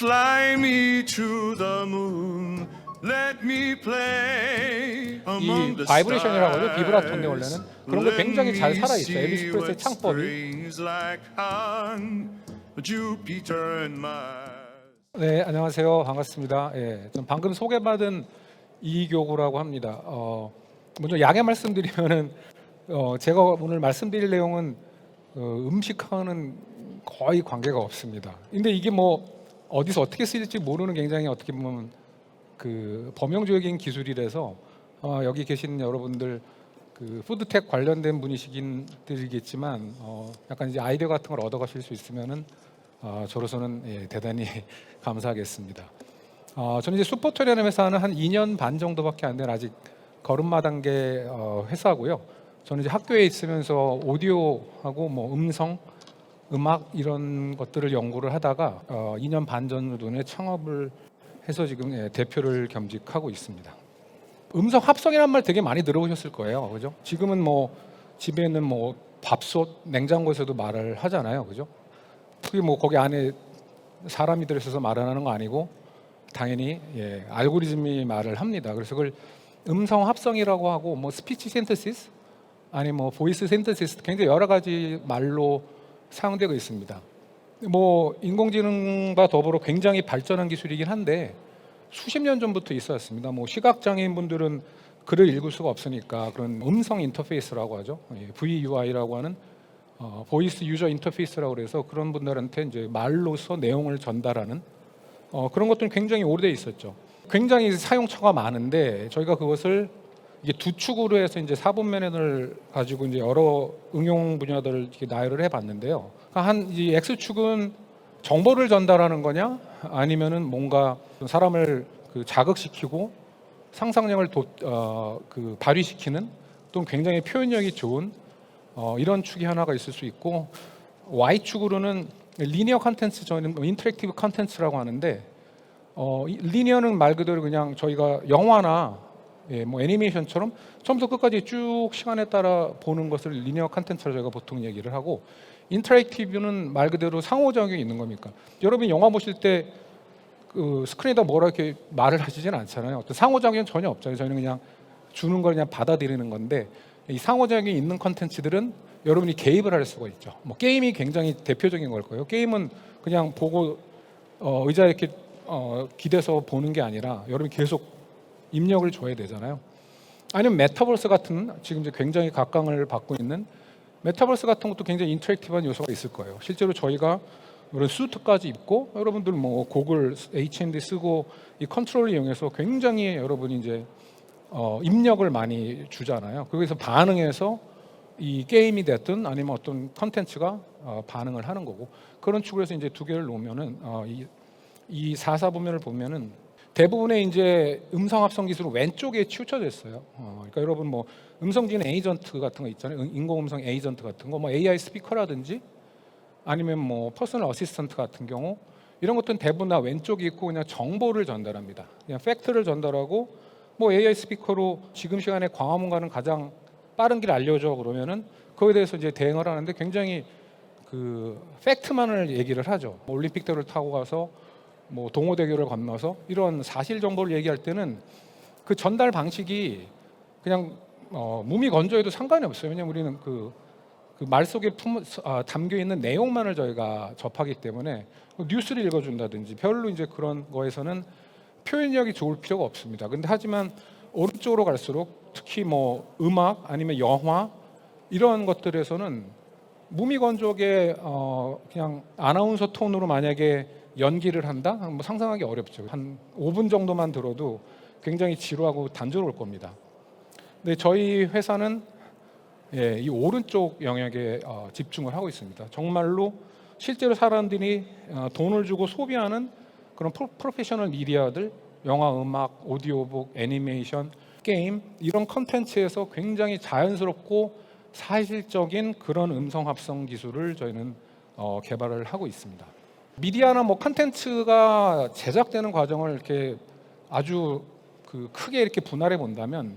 Fly me to the moon. Let me play among 이 the 바이브레이션이라고 하죠. 비브라토인데 stars. 원래는 그런 거 굉장히 잘 Let me 살아있어요. see 엘비스 프레슬리 what 창법이. spring's like on Jupiter and Mars. 네, 안녕하세요. 반갑습니다. 예, 전 방금 소개받은 이교구라고 합니다. 먼저 양해 말씀드리면은 제가 오늘 말씀드릴 내용은 음식하고는 거의 관계가 없습니다. 근데 이게 뭐 어디서 어떻게 쓰일지 모르는 굉장히 어떻게 보면 그 범용적인 기술이라서 여기 계신 여러분들 그 푸드텍 관련된 분이시긴 들이겠지만 약간 이제 아이디어 같은 걸 얻어가실 수 있으면은 저로서는 대단히 감사하겠습니다. 저는 이제 슈퍼토리라는 회사는 한 2년 반 정도밖에 안 된 아직 걸음마 단계 회사고요. 저는 이제 학교에 있으면서 오디오하고 뭐 음성, 음악 이런 것들을 연구를 하다가 2년 반 전에 창업을 해서 지금 대표를 겸직하고 있습니다. 음성 합성이라는 말 되게 많이 들어보셨을 거예요, 그죠? 지금은 뭐 집에 있는 뭐 밥솥, 냉장고에서도 말을 하잖아요, 그죠? 그게 뭐 거기 안에 사람이 들어있어서 말을 하는 거 아니고 당연히 알고리즘이 말을 합니다. 그래서 그걸 음성 합성이라고 하고 뭐 스피치 신테시스 아니 뭐 보이스 신테시스 굉장히 여러 가지 말로 사용되고 있습니다. 뭐 인공지능과 더불어 굉장히 발전한 기술이긴 한데 수십 년 전부터 있었습니다. 뭐 시각장애인 분들은 글을 읽을 수가 없으니까 그런 음성 인터페이스라고 하죠. VUI라고 하는 보이스 유저 인터페이스라고 그래서 그런 분들한테 이제 말로서 내용을 전달하는 그런 것들은 굉장히 오래돼 있었죠. 굉장히 사용처가 많은데 저희가 그것을 이게 두 축으로 해서 이제 사분면을 가지고 이제 여러 응용 분야들을 이렇게 나열을 해봤는데요. 이 X 축은 정보를 전달하는 거냐, 아니면은 뭔가 사람을 그 자극시키고 상상력을 발휘시키는 또 굉장히 표현력이 좋은 이런 축이 하나가 있을 수 있고, Y축으로는 리니어 컨텐츠, 저희는 인터랙티브 컨텐츠라고 하는데 리니어는 말 그대로 그냥 저희가 영화나 뭐 애니메이션처럼 처음부터 끝까지 쭉 시간에 따라 보는 것을 리니어 컨텐츠로 저희가 보통 얘기를 하고, 인터랙티브는 말 그대로 상호작용이 있는 겁니까? 여러분이 영화 보실 때 그 스크린에다 뭐라 이렇게 말을 하시지는 않잖아요. 어떤 상호작용 전혀 없잖아요. 저희는 그냥 주는 걸 그냥 받아들이는 건데, 이 상호작용이 있는 컨텐츠들은 여러분이 개입을 할 수가 있죠. 뭐 게임이 굉장히 대표적인 걸 거예요. 게임은 그냥 보고 의자에 이렇게 기대서 보는 게 아니라 여러분이 계속 입력을 줘야 되잖아요. 아니면 메타버스 같은 지금 이제 굉장히 각광을 받고 있는 메타버스 같은 것도 굉장히 인터랙티브한 요소가 있을 거예요. 실제로 저희가 이런 수트까지 입고 여러분들 뭐 고글 HMD 쓰고 이 컨트롤을 이용해서 굉장히 여러분이 이제 입력을 많이 주잖아요. 거기서 반응해서 이 게임이 됐든 아니면 어떤 컨텐츠가 반응을 하는 거고, 그런 축으로 해서 이제 두 개를 놓으면은 이 4사분면을 보면은 대부분의 이제 음성 합성 기술은 왼쪽에 치우쳐져 있어요. 그러니까 여러분 뭐 음성지능 에이전트 같은 거 있잖아요. 인공음성 에이전트 같은 거, 뭐 AI 스피커라든지 아니면 뭐 퍼스널 어시스턴트 같은 경우 이런 것들은 대부분 다 왼쪽에 있고 그냥 정보를 전달합니다. 그냥 팩트를 전달하고, 뭐 AI 스피커로 지금 시간에 광화문 가는 가장 빠른 길 알려줘 그러면은 그거에 대해서 이제 대응을 하는데 굉장히 그 팩트만을 얘기를 하죠. 뭐 올림픽대로를 타고 가서 뭐 동호대교를 건너서 이런 사실 정보를 얘기할 때는 그 전달 방식이 그냥 무미건조해도 상관이 없어요. 왜냐하면 우리는 그 말 속에 담겨 있는 내용만을 저희가 접하기 때문에 뉴스를 읽어준다든지 별로 이제 그런 거에서는 표현력이 좋을 필요가 없습니다. 근데 하지만 오른쪽으로 갈수록 특히 뭐 음악 아니면 영화 이런 것들에서는 무미건조하게 그냥 아나운서 톤으로 만약에 연기를 한다? 뭐 상상하기 어렵죠. 한 5분 정도만 들어도 굉장히 지루하고 단조로울 겁니다. 근데 저희 회사는 이 오른쪽 영역에 집중을 하고 있습니다. 정말로 실제로 사람들이 돈을 주고 소비하는 그런 프로페셔널 미디어들, 영화, 음악, 오디오북, 애니메이션, 게임 이런 컨텐츠에서 굉장히 자연스럽고 사실적인 그런 음성 합성 기술을 저희는 개발을 하고 있습니다. 미디어나 뭐 컨텐츠가 제작되는 과정을 이렇게 아주 크게 이렇게 분할해 본다면,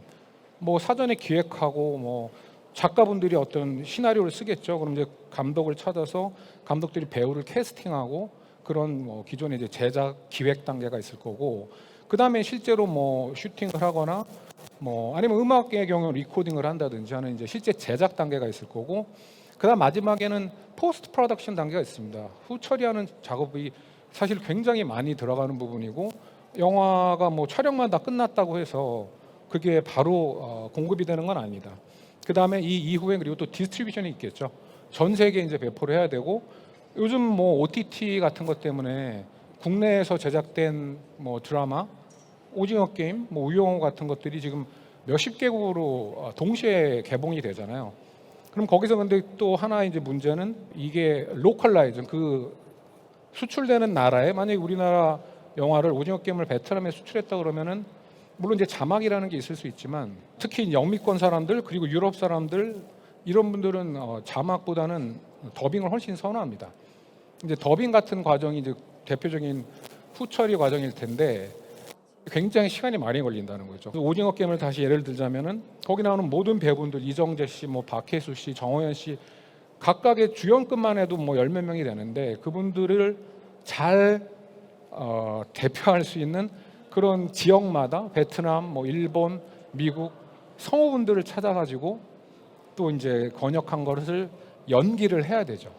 뭐 사전에 기획하고 뭐 작가분들이 어떤 시나리오를 쓰겠죠. 그럼 이제 감독을 찾아서 감독들이 배우를 캐스팅하고 그런 뭐 기존의 이제 제작 기획 단계가 있을 거고, 그 다음에 실제로 뭐 슈팅을 하거나 뭐 아니면 음악의 경우 리코딩을 한다든지 하는 이제 실제 제작 단계가 있을 거고, 그다음 마지막에는 포스트 프로덕션 단계가 있습니다. 후 처리하는 작업이 사실 굉장히 많이 들어가는 부분이고, 영화가 뭐 촬영만 다 끝났다고 해서 그게 바로 공급이 되는 건 아닙니다. 그 다음에 이 이후에 그리고 또 디스트리뷰션이 있겠죠. 전 세계에 이제 배포를 해야 되고, 요즘 뭐 OTT 같은 것 때문에 국내에서 제작된 뭐 드라마, 오징어 게임, 뭐 우영우 같은 것들이 지금 몇십 개국으로 동시에 개봉이 되잖아요. 그럼 거기서 근데 또 하나 이제 문제는 이게 로컬라이즈, 그 수출되는 나라에 만약에 우리나라 영화를 오징어 게임을 베트남에 수출했다 그러면은 물론 이제 자막이라는 게 있을 수 있지만 특히 영미권 사람들 그리고 유럽 사람들 이런 분들은 자막보다는 더빙을 훨씬 선호합니다. 이제 더빙 같은 과정이 이제 대표적인 후처리 과정일 텐데 굉장히 시간이 많이 걸린다는 거죠. 오징어 게임을 다시 예를 들자면은 거기 나오는 모든 배우분들 이정재 씨, 뭐 박혜수 씨, 정호연 씨 각각의 주연급만 해도 뭐 열 몇 명이 되는데 그분들을 잘 대표할 수 있는 그런 지역마다 베트남, 뭐 일본, 미국 성우분들을 찾아가지고 또 이제 번역한 것을 연기를 해야 되죠.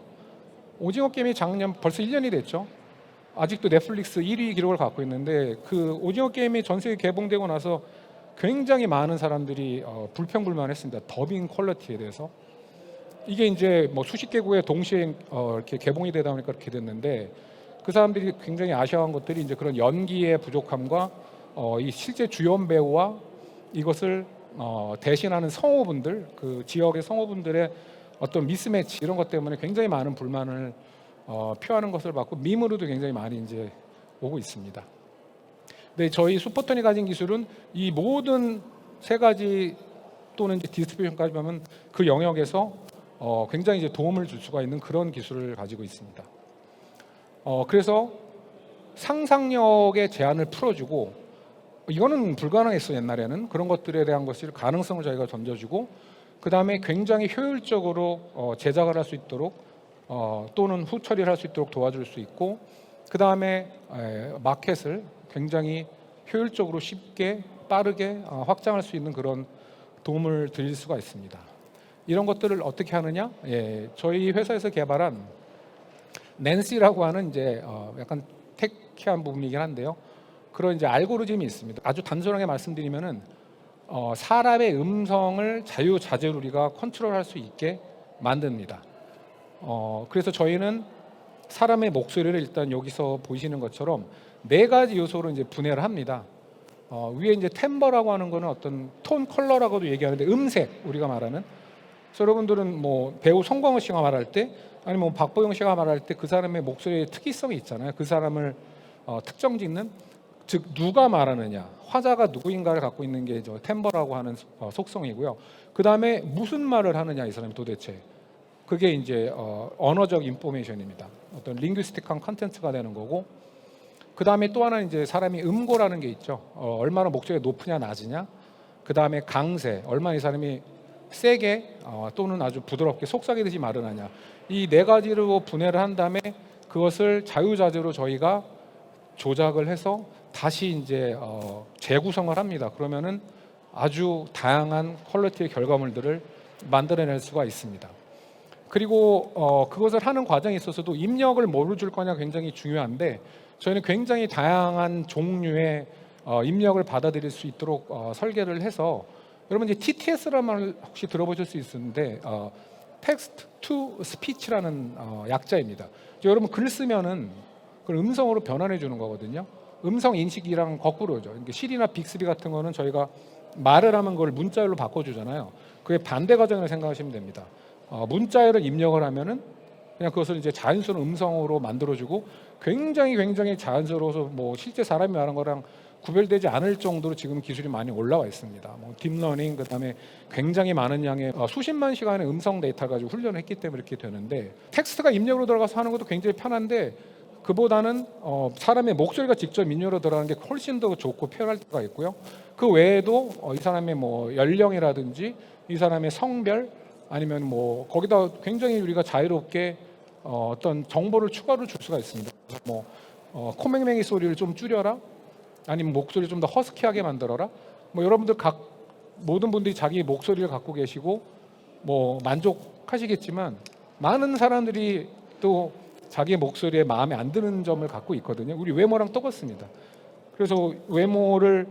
오징어 게임이 작년 벌써 1년이 됐죠. 아직도 넷플릭스 1위 기록을 갖고 있는데 그 오징어 게임이 전 세계 개봉되고 나서 굉장히 많은 사람들이 불평불만했습니다. 더빙 퀄리티에 대해서. 이게 이제 뭐 수십 개국에 동시에 이렇게 개봉이 되다 보니까 그렇게 됐는데 그 사람들이 굉장히 아쉬워한 것들이 이제 그런 연기의 부족함과 이 실제 주연 배우와 이것을 대신하는 성우분들, 그 지역의 성우분들의 어떤 미스매치 이런 것 때문에 굉장히 많은 불만을 표하는 것을 봤고 밈으로도 굉장히 많이 이제 오고 있습니다. 근데 저희 슈퍼톤이 가진 기술은 이 모든 세 가지 또는 이제 디스트리뷰션까지 보면 그 영역에서 굉장히 이제 도움을 줄 수가 있는 그런 기술을 가지고 있습니다. 그래서 상상력의 제한을 풀어주고 이거는 불가능했어 옛날에는 그런 것들에 대한 것을 가능성을 저희가 던져주고 그 다음에 굉장히 효율적으로 제작을 할 수 있도록 또는 후 처리를 할 수 있도록 도와줄 수 있고 그 다음에 마켓을 굉장히 효율적으로 쉽게 빠르게 확장할 수 있는 그런 도움을 드릴 수가 있습니다. 이런 것들을 어떻게 하느냐? 저희 회사에서 개발한 낸시라고 하는 이제 약간 테키한 부분이긴 한데요. 그런 이제 알고리즘이 있습니다. 아주 단순하게 말씀드리면은 사람의 음성을 자유자재로 우리가 컨트롤할 수 있게 만듭니다. 그래서 저희는 사람의 목소리를 일단 여기서 보시는 것처럼 네 가지 요소로 이제 분해를 합니다. 위에 이제 템버라고 하는 거는 어떤 톤 컬러라고도 얘기하는데 음색 우리가 말하는. 그래서 여러분들은 뭐 배우 송광호 씨가 말할 때 아니면 뭐 박보영 씨가 말할 때 그 사람의 목소리의 특이성이 있잖아요. 그 사람을 특정 짓는 즉 누가 말하느냐 화자가 누구인가를 갖고 있는 게 저 템버라고 하는 속성이고요. 그 다음에 무슨 말을 하느냐 이 사람이 도대체 그게 이제 언어적 인포메이션입니다. 어떤 링귀스틱한 컨텐츠가 되는 거고 그 다음에 또 하나는 이제 사람이 음고라는 게 있죠. 얼마나 목소리가 높으냐 낮으냐 그 다음에 강세 얼마나 이 사람이 세게 또는 아주 부드럽게 속삭이듯이 말을 하냐 이 네 가지로 분해를 한 다음에 그것을 자유자재로 저희가 조작을 해서 다시 이제 재구성을 합니다. 그러면은 아주 다양한 퀄리티의 결과물들을 만들어낼 수가 있습니다. 그리고 그것을 하는 과정에 있어서도 입력을 뭐로 줄 거냐 굉장히 중요한데 저희는 굉장히 다양한 종류의 입력을 받아들일 수 있도록 설계를 해서 여러분 이제 TTS라는 말 혹시 들어보실 수 있는데 Text to Speech라는 약자입니다. 여러분 글 쓰면은 그걸 음성으로 변환해 주는 거거든요. 음성 인식이랑 거꾸로죠. 그러니까 시리나 빅스비 같은 거는 저희가 말을 하면 그걸 문자열로 바꿔주잖아요. 그게 반대 과정을 생각하시면 됩니다. 문자열을 입력을 하면은 그냥 그것을 이제 자연스러운 음성으로 만들어주고 굉장히 자연스러워서 뭐 실제 사람이 말한 거랑 구별되지 않을 정도로 지금 기술이 많이 올라와 있습니다. 뭐 딥러닝 그다음에 굉장히 많은 양의 수십만 시간의 음성 데이터 가지고 훈련을 했기 때문에 이렇게 되는데 텍스트가 입력으로 들어가서 하는 것도 굉장히 편한데 그보다는 사람의 목소리가 직접 입력으로 들어가는 게 훨씬 더 좋고 표현할 때가 있고요. 그 외에도 이 사람의 뭐 연령이라든지 이 사람의 성별 아니면 뭐 거기다 굉장히 우리가 자유롭게 어떤 정보를 추가로 줄 수가 있습니다. 뭐 코맹맹이 소리를 좀 줄여라, 아니면 목소리 좀 더 허스키하게 만들어라. 뭐 여러분들 모든 분들이 자기 목소리를 갖고 계시고 뭐 만족하시겠지만 많은 사람들이 또 자기 목소리에 마음에 안 드는 점을 갖고 있거든요. 우리 외모랑 똑같습니다. 그래서 외모를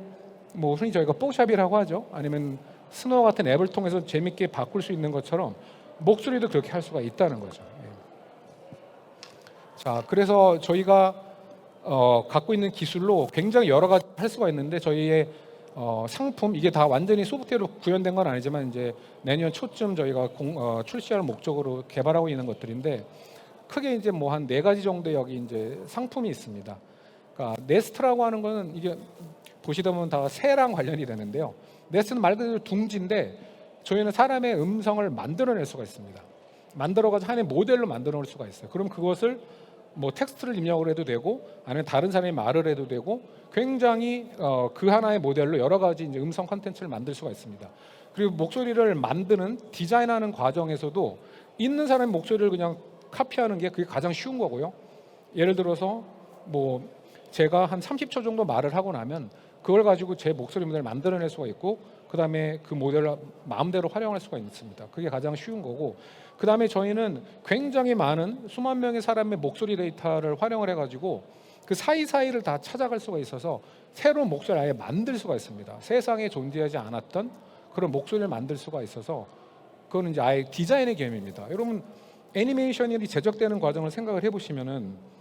뭐 흔히 저희가 뽀샵이라고 하죠. 아니면 스노우 같은 앱을 통해서 재밌게 바꿀 수 있는 것처럼 목소리도 그렇게 할 수가 있다는 거죠. 예. 자, 그래서 저희가 갖고 있는 기술로 굉장히 여러 가지 할 수가 있는데 저희의 상품 이게 다 완전히 소프트웨어로 구현된 건 아니지만 이제 내년 초쯤 저희가 출시할 목적으로 개발하고 있는 것들인데 크게 이제 뭐 한 4가지 정도의 여기 이제 상품이 있습니다. 그러니까 네스트라고 하는 거는 이게 보시다 보면 다 새랑 관련이 되는데요. 네스트는 말 그대로 둥지인데 저희는 사람의 음성을 만들어낼 수가 있습니다. 만들어가지고 하나의 모델로 만들어낼 수가 있어요. 그럼 그것을 뭐 텍스트를 입력을 해도 되고 아니면 다른 사람이 말을 해도 되고 굉장히 그 하나의 모델로 여러 가지 이제 음성 컨텐츠를 만들 수가 있습니다. 그리고 목소리를 만드는 디자인하는 과정에서도 있는 사람의 목소리를 그냥 카피하는 게 그게 가장 쉬운 거고요. 예를 들어서 뭐 제가 한 30초 정도 말을 하고 나면 그걸 가지고 제 목소리 모델을 만들어낼 수가 있고 그 다음에 그 모델을 마음대로 활용할 수가 있습니다. 그게 가장 쉬운 거고 그 다음에 저희는 굉장히 많은 수만 명의 사람의 목소리 데이터를 활용을 해가지고 그 사이사이를 다 찾아갈 수가 있어서 새로운 목소리를 아예 만들 수가 있습니다. 세상에 존재하지 않았던 그런 목소리를 만들 수가 있어서 그거는 이제 아예 디자인의 개념입니다. 여러분 애니메이션이 제작되는 과정을 생각을 해보시면은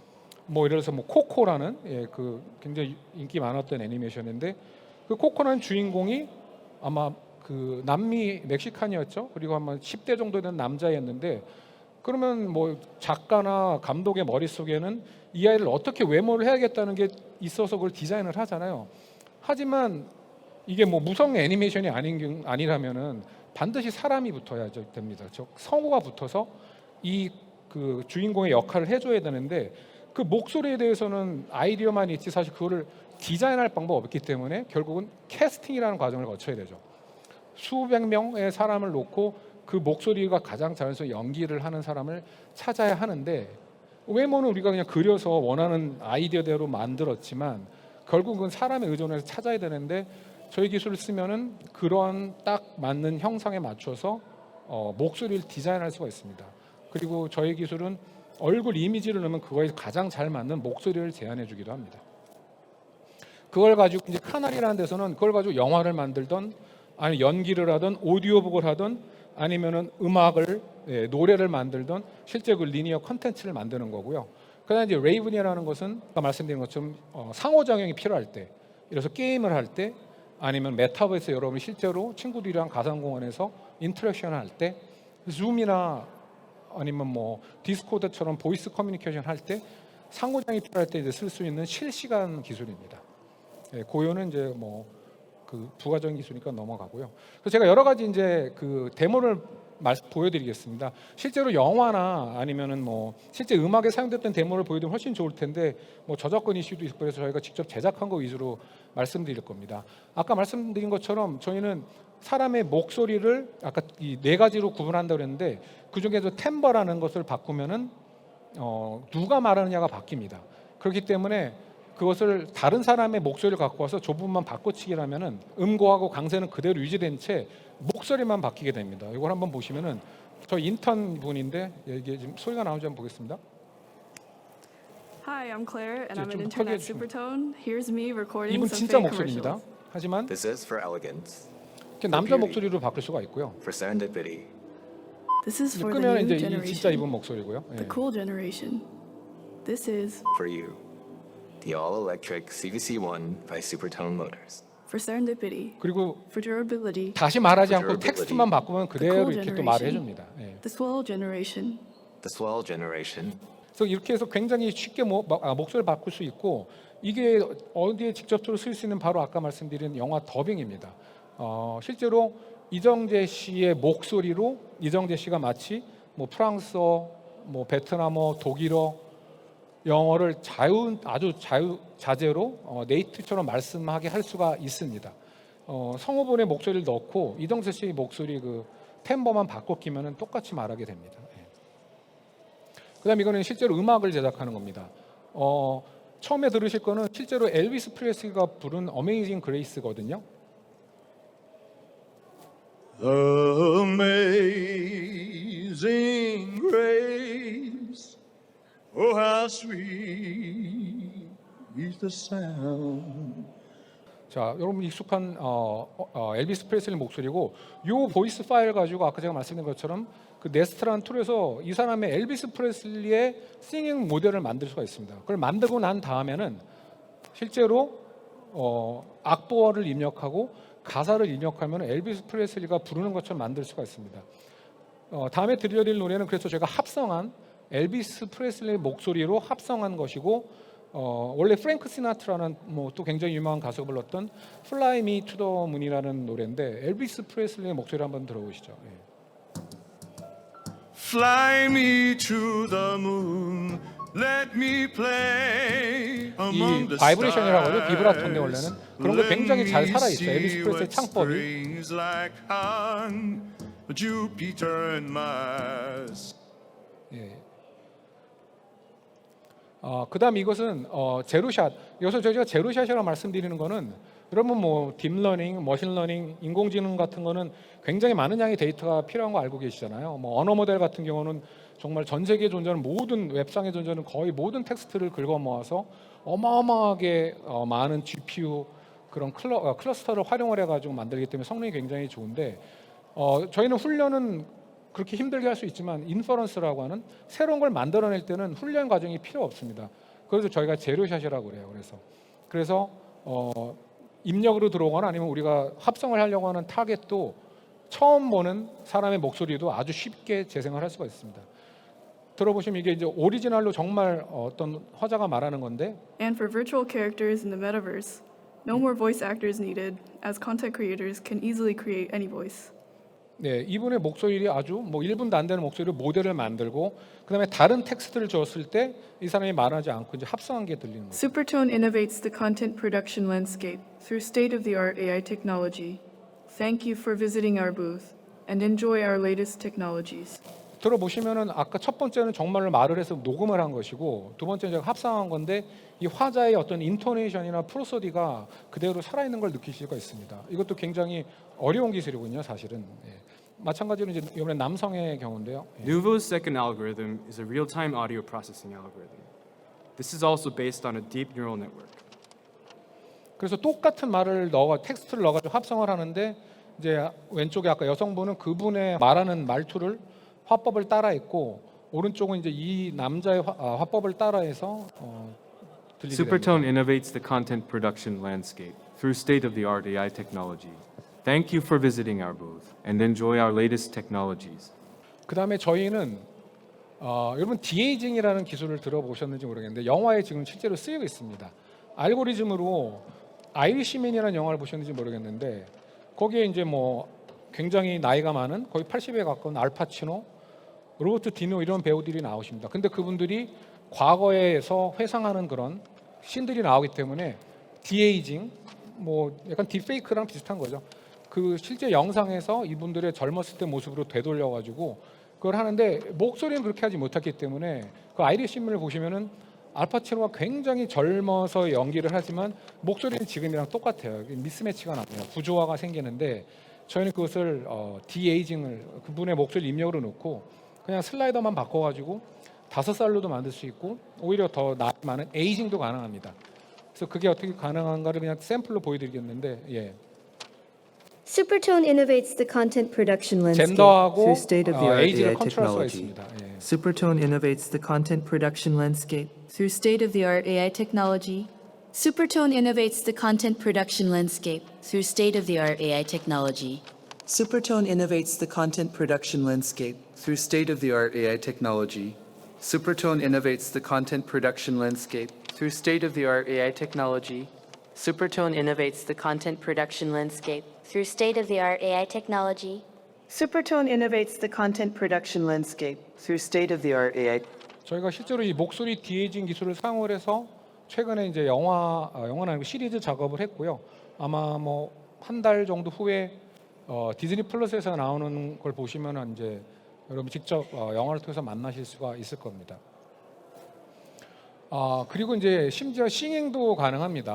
뭐 예를 들어서 뭐 코코라는 그 굉장히 인기 많았던 애니메이션인데 그 코코라는 주인공이 아마 그 남미 멕시칸이었죠. 그리고 아마 10대 정도 되는 남자였는데 그러면 뭐 작가나 감독의 머릿속에는 이 아이를 어떻게 외모를 해야겠다는 게 있어서 그걸 디자인을 하잖아요. 하지만 이게 뭐 무성 애니메이션이 아니라면은 반드시 사람이 붙어야 됩니다. 즉 성우가 붙어서 이 그 주인공의 역할을 해줘야 되는데 그 목소리에 대해서는 아이디어만 있지 사실 그거를 디자인할 방법이 없기 때문에 결국은 캐스팅이라는 과정을 거쳐야 되죠. 수백 명의 사람을 놓고 그 목소리가 가장 자연스럽게 연기를 하는 사람을 찾아야 하는데 외모는 우리가 그냥 그려서 원하는 아이디어대로 만들었지만 결국은 사람에 의존해서 찾아야 되는데 저희 기술을 쓰면은 그런 딱 맞는 형상에 맞춰서 목소리를 디자인할 수가 있습니다. 그리고 저희 기술은 얼굴 이미지를 넣으면 그거에 가장 잘 맞는 목소리를 제안해 주기도 합니다. 그걸 가지고 이제 카날이라는 데서는 그걸 가지고 영화를 만들던 아니 연기를 하던 오디오북을 하던 아니면은 음악을 노래를 만들던 실제 그 리니어 컨텐츠를 만드는 거고요. 그다음에 이제 레이븐이라는 것은 아까 말씀드린 것처럼 상호작용이 필요할 때, 이래서 게임을 할 때 아니면 메타버스 여러분이 실제로 친구들이랑 가상공간에서 인터랙션 할 때, 줌이나 아니면 뭐 디스코드처럼 보이스 커뮤니케이션 할 때 상호작용이 필요할 때 이제 쓸 수 있는 실시간 기술입니다. 고요는 이제 뭐 그 부가적인 기술이니까 넘어가고요. 그래서 제가 여러 가지 이제 그 데모를 보여드리겠습니다. 실제로 영화나 아니면은 뭐 실제 음악에 사용됐던 데모를 보여드리면 훨씬 좋을 텐데 뭐 저작권 이슈도 있고 그래서 저희가 직접 제작한 거 위주로 말씀드릴 겁니다. 아까 말씀드린 것처럼 저희는 사람의 목소리를 아까 이 4가지로 구분한다고 그랬는데 그 중에서 템버라는 것을 바꾸면은 누가 말하느냐가 바뀝니다. 그렇기 때문에 그것을 다른 사람의 목소리를 갖고 와서 저 부분만 바꿔치기라면은 음고하고 강세는 그대로 유지된 채 목소리만 바뀌게 됩니다. 이걸 한번 보시면은 저 인턴 분인데 이게 지금 소리가 나오는지 한번 보겠습니다. Hi, I'm Claire, and I'm 좀 an 크게 intern at 해주시면. Supertone. Here's me recording 이분 some 진짜 fake 목소리입니다. commercials. 하지만 This is for elegance, 이렇게 남자 목소리로 바꿀 수가 있고요. for serendipity, This is for the 끄면 new 이제 이 진짜 generation, 이분 목소리고요. the cool generation. This is for you. The all-electric CVC-1 by Supertone Motors. for serendipity, 그리고 for durability, 다시 말하지 않고 Durability. 텍스트만 바꾸면 그대로 cool 이렇게 또 말을 generation. 해줍니다. 예. the swell generation. The swell generation, 그래서 이렇게 해서 굉장히 쉽게 목소리를 바꿀 수 있고 이게 어디에 직접적으로 쓸 수 있는 바로 아까 말씀드린 영화 더빙입니다. 실제로 이정재 씨의 목소리로 이정재 씨가 마치 뭐 프랑스어, 뭐 베트남어, 독일어, 영어를 아주 자제로 네이티브처럼 말씀하게 할 수가 있습니다. 성우분의 목소리를 넣고 이정재 씨 목소리 그 템버만 바꿔 끼면은 똑같이 말하게 됩니다. 예. 그다음 이거는 실제로 음악을 제작하는 겁니다. 처음에 들으실 거는 실제로 엘비스 프레슬리가 부른 어메이징 그레이스거든요. Amazing grace, oh how sweet is the sound. 자, 여러분 익숙한 엘비스 프레슬리 목소리고 요 보이스 파일 가지고 아까 제가 말씀드린 것처럼 그 네스트라는 툴에서 이 사람의 엘비스 프레슬리의 싱잉 모델을 만들 수가 있습니다. 그걸 만들고 난 다음에는 실제로 악보를 입력하고 가사를 입력하면 엘비스 프레슬리가 부르는 것처럼 만들 수가 있습니다. 다음에 들려드릴 노래는 그래서 제가 합성한 엘비스 프레슬리 목소리로 합성한 것이고 원래 프랭크 시나트라는 뭐 또 굉장히 유명한 가수가 불렀던 Fly Me to the Moon이라는 노래인데 엘비스 프레슬리의 목소리 한번 들어보시죠. 예. Fly me to the moon, let me play among 이 the 바이브레이션이라고 하죠. 비브라토인데 stars. 원래는 그런 거 굉장히 잘 Let me 살아 있어요. see 엘비스 프레슬리 what 창법이. spring's like on Jupiter and Mars. 예. 그다음 이것은 제로샷. 여기서 저희가 제로샷이라고 말씀드리는 거는 여러분 뭐 딥러닝, 머신러닝, 인공지능 같은 거는 굉장히 많은 양의 데이터가 필요한 거 알고 계시잖아요. 뭐 언어 모델 같은 경우는 정말 전 세계에 존재하는 모든 웹상에 존재하는 거의 모든 텍스트를 긁어 모아서 어마어마하게 많은 GPU 그런 클러스터를 활용을 해가지고 만들기 때문에 성능이 굉장히 좋은데 저희는 훈련은 그렇게 힘들게 할 수 있지만 인퍼런스라고 하는 새로운 걸 만들어낼 때는 훈련 과정이 필요 없습니다. 그래서 저희가 제로샷이라고 그래요. 그래서 입력으로 들어오거나 아니면 우리가 합성을 하려고 하는 타겟도 처음 보는 사람의 목소리도 아주 쉽게 재생을 할 수가 있습니다. 들어보시면 이게 이제 오리지널로 정말 어떤 화자가 말하는 건데 And for virtual characters in the metaverse, no more voice actors needed, as content creators can easily create any voice. 네, 이분의 목소리 아주 뭐 1분도 안 되는 목소리로 모델을 만들고 그다음에 다른 텍스트를 줬을 때 이 사람이 말하지 않고 이제 합성한 게 들리는 거죠. Supertone innovates the content production landscape through state-of-the-art AI technology. Thank you for visiting our booth and enjoy our latest technologies. 들어보시면은 아까 첫 번째는 정말로 말을 해서 녹음을 한 것이고 두 번째는 제가 합성한 건데 이 화자의 어떤 인토네이션이나 프로소디가 그대로 살아있는 걸 느낄 수가 있습니다. 이것도 굉장히 어려운 기술이군요, 사실은. 예. 마찬가지로 이제 이번에 남성의 경우인데요. 예. Nuvo's second algorithm is a real-time audio processing algorithm. This is also based on a deep neural network. 그래서 똑같은 말을 텍스트를 넣어가지고 합성을 하는데 이제 왼쪽에 아까 여성분은 그분의 말하는 말투를 화법을 따라했고 오른쪽은 이제 이 남자의 화법을 따라해서 들리게 됩니다. Supertone innovates the content production landscape through state-of-the-art AI technology. Thank you for visiting our booth and enjoy our latest technologies. 그다음에 저희는 여러분 디에이징이라는 기술을 들어보셨는지 모르겠는데 영화에 지금 실제로 쓰이고 있습니다. 알고리즘으로 아이리시맨이라는 영화를 보셨는지 모르겠는데 거기에 이제 뭐 굉장히 나이가 많은 거의 80에 가까운 알파치노, 로버트 디노 이런 배우들이 나오십니다. 근데 그분들이 과거에서 회상하는 그런 씬들이 나오기 때문에 디에이징, 뭐 약간 딥페이크랑 비슷한 거죠. 그 실제 영상에서 이분들의 젊었을 때 모습으로 되돌려가지고 그걸 하는데 목소리는 그렇게 하지 못했기 때문에 그 아이리시맨을 보시면은 알파치노가 굉장히 젊어서 연기를 하지만 목소리는 지금이랑 똑같아요. 미스매치가 나요. 구조화가 생기는데 저희는 그것을 디에이징을 그분의 목소리 입력으로 넣고 그냥 슬라이더만 바꿔가지고 5살로도 만들 수 있고 오히려 더 나이 많은 에이징도 가능합니다. 그래서 그게 어떻게 가능한가를 그냥 샘플로 보여드리겠는데 예. Supertone innovates the content production landscape 젠더하고 through state-of-the-art 에이지를 AI 컨트롤할 수가 technology. 있습니다. 예. Supertone innovates the content production landscape Through state-of-the-art AI technology, Supertone innovates the content production landscape through state-of-the-art AI technology. Supertone innovates the content production landscape through state-of-the-art AI technology. Supertone innovates the content production landscape through state-of-the-art AI technology. Supertone innovates the content production landscape through state-of-the-art AI technology. Supertone innovates the content production landscape through state-of-the-art AI. 저희가 실제로 이 목소리 디에이징 기술을 사용을 해서 최근에 이제 영화는 아니고 시리즈 작업을 했고요. 아마 뭐 한 달 정도 후에 디즈니 플러스에서 나오는 걸 보시면 이제 여러분 직접 영화를 통해서 만나실 수가 있을 겁니다. 그리고 이제 심지어 싱잉도 가능합니다.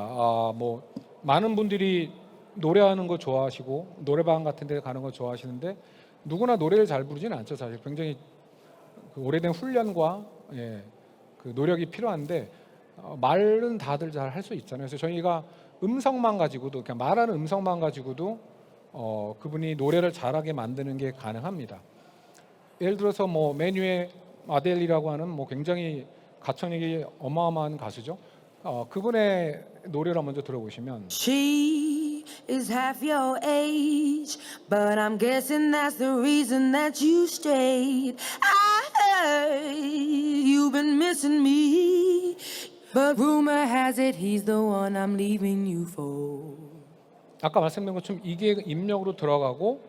뭐 많은 분들이 노래하는 거 좋아하시고 노래방 같은 데 가는 거 좋아하시는데 누구나 노래를 잘 부르지는 않죠. 사실 굉장히 그 오래된 훈련과 그 노력이 필요한데 말은 다들 잘 할 수 있잖아요. 그래서 저희가 음성만 가지고도 그냥 말하는 음성만 가지고도 그분이 노래를 잘하게 만드는 게 가능합니다. 예를 들어서 뭐 메뉴의 아델이라고 하는 뭐 굉장히 가창력이 어마어마한 가수죠. 그분의 노래를 먼저 들어보시면 She is half your age, but I'm guessing that's the reason that you stayed. I heard you've been missing me, but rumor has it he's the one I'm leaving you for. 아까 말씀드린 것처럼 이게 입력으로 들어가고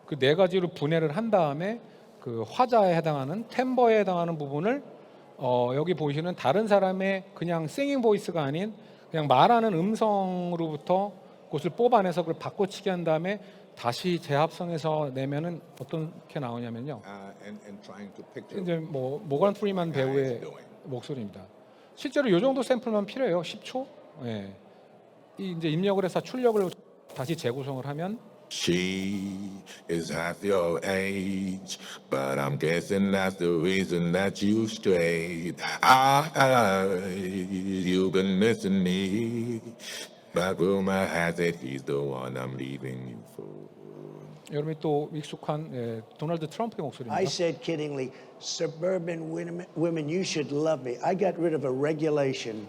그 네 가지로 분해를 한 다음에 그 화자에 해당하는 템버에 해당하는 부분을 여기 보시는 다른 사람의 그냥 싱잉 보이스가 아닌 그냥 말하는 음성으로부터 그것을 뽑아내서 그걸 바꿔치기 한 다음에 다시 재합성해서 내면은 어떻게 나오냐면요. and trying to picture 이제 뭐 모건 프리만 배우의 목소리입니다. 실제로 이 정도 샘플만 필요해요. 10초. 예. 이 이제 입력을 해서 출력을 다시 재구성을 하면 She is half your age, but I'm guessing that's the reason that you strayed. You've been missing me, but rumor has it he's the one I'm leaving you for. 여러분이 또 익숙한 도널드 트럼프의 목소리입니다. I said kiddingly, suburban women, you should love me. I got rid of a regulation.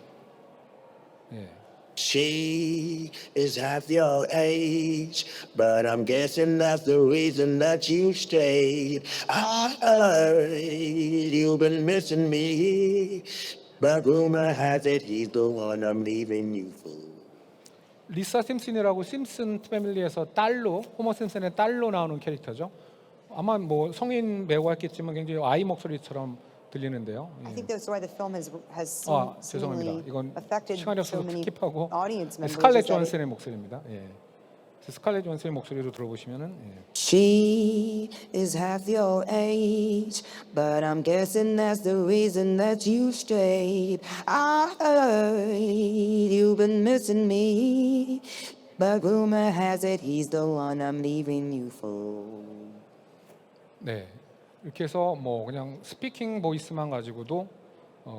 예. She is half your age, but I'm guessing that's the reason that you stayed. I heard you've been missing me, but rumor has it he's the one I'm leaving you for. 리사 심슨이라고 심슨 패밀리에서 딸로 호머 심슨의 딸로 나오는 캐릭터죠. 아마 뭐 성인 배우가 했겠지만 굉장히 아이 목소리처럼 들리는데요. I think that's why the film has 죄송합니다. seemingly 이건 affected 시간이 so 없어서 many 스킵하고 audience members. 스칼렛 is that it- 존슨의 목소리입니다. 예. 스칼렛 존슨의 목소리로 들어보시면은 She is half your age, but I'm guessing that's the reason that you stayed. I heard you've been missing me, but rumor has it he's the one I'm leaving you for. 네. 이렇게 해서 뭐 그냥 스피킹 보이스만 가지고도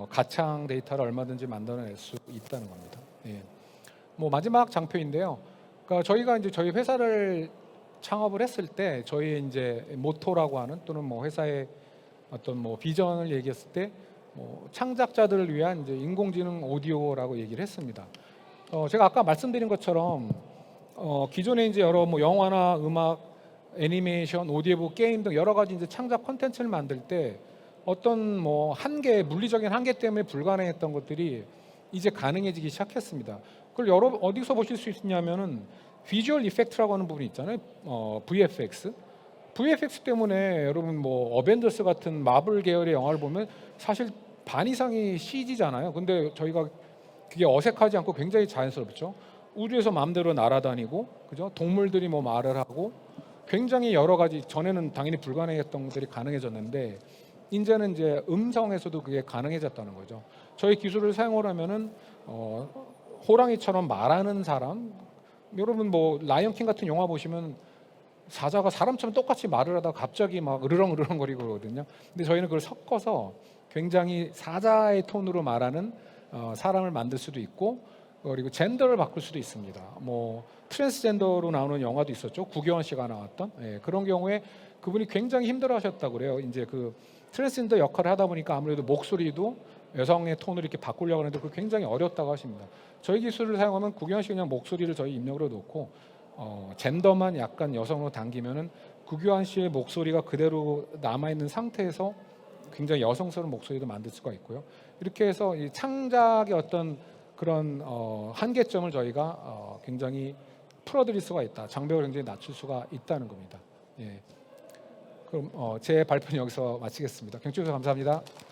가창 데이터를 얼마든지 만들어낼 수 있다는 겁니다. 예. 뭐 마지막 장표인데요. 그러니까 저희가 이제 저희 회사를 창업을 했을 때 저희의 이제 모토라고 하는 또는 뭐 회사의 어떤 뭐 비전을 얘기했을 때 뭐 창작자들을 위한 이제 인공지능 오디오라고 얘기를 했습니다. 제가 아까 말씀드린 것처럼 기존에 이제 여러 뭐 영화나 음악, 애니메이션, 오디오북, 게임 등 여러 가지 이제 창작 콘텐츠를 만들 때 어떤 뭐 한계, 물리적인 한계 때문에 불가능했던 것들이 이제 가능해지기 시작했습니다. 그걸 어디서 보실 수 있냐면은 비주얼 이펙트라고 하는 부분이 있잖아요. VFX. VFX 때문에 여러분 뭐 어벤져스 같은 마블 계열의 영화를 보면 사실 반 이상이 CG잖아요. 근데 저희가 그게 어색하지 않고 굉장히 자연스럽죠. 우주에서 마음대로 날아다니고, 그죠? 동물들이 뭐 말을 하고, 굉장히 여러 가지 전에는 당연히 불가능했던 것들이 가능해졌는데 이제는 이제 음성에서도 그게 가능해졌다는 거죠. 저희 기술을 사용을 하면은 호랑이처럼 말하는 사람, 여러분 뭐 라이언킹 같은 영화 보시면 사자가 사람처럼 똑같이 말을 하다가 갑자기 막 으르렁으르렁거리고 그러거든요. 근데 저희는 그걸 섞어서 굉장히 사자의 톤으로 말하는 사람을 만들 수도 있고, 그리고 젠더를 바꿀 수도 있습니다. 뭐 트랜스젠더로 나오는 영화도 있었죠. 구교환 씨가 나왔던 그런 경우에 그분이 굉장히 힘들어하셨다고 그래요. 이제 그 트랜스젠더 역할을 하다 보니까 아무래도 목소리도 여성의 톤으로 이렇게 바꾸려고 하는데 그게 굉장히 어렵다고 하십니다. 저희 기술을 사용하면 구교환 씨 그냥 목소리를 저희 입력으로 놓고 젠더만 약간 여성으로 당기면은 구교환 씨의 목소리가 그대로 남아 있는 상태에서 굉장히 여성스러운 목소리도 만들 수가 있고요. 이렇게 해서 이 창작의 어떤 그런 한계점을 저희가 굉장히 풀어드릴 수가 있다. 장벽을 굉장히 낮출 수가 있다는 겁니다. 예. 그럼 제 발표는 여기서 마치겠습니다. 경청해 주셔서 감사합니다.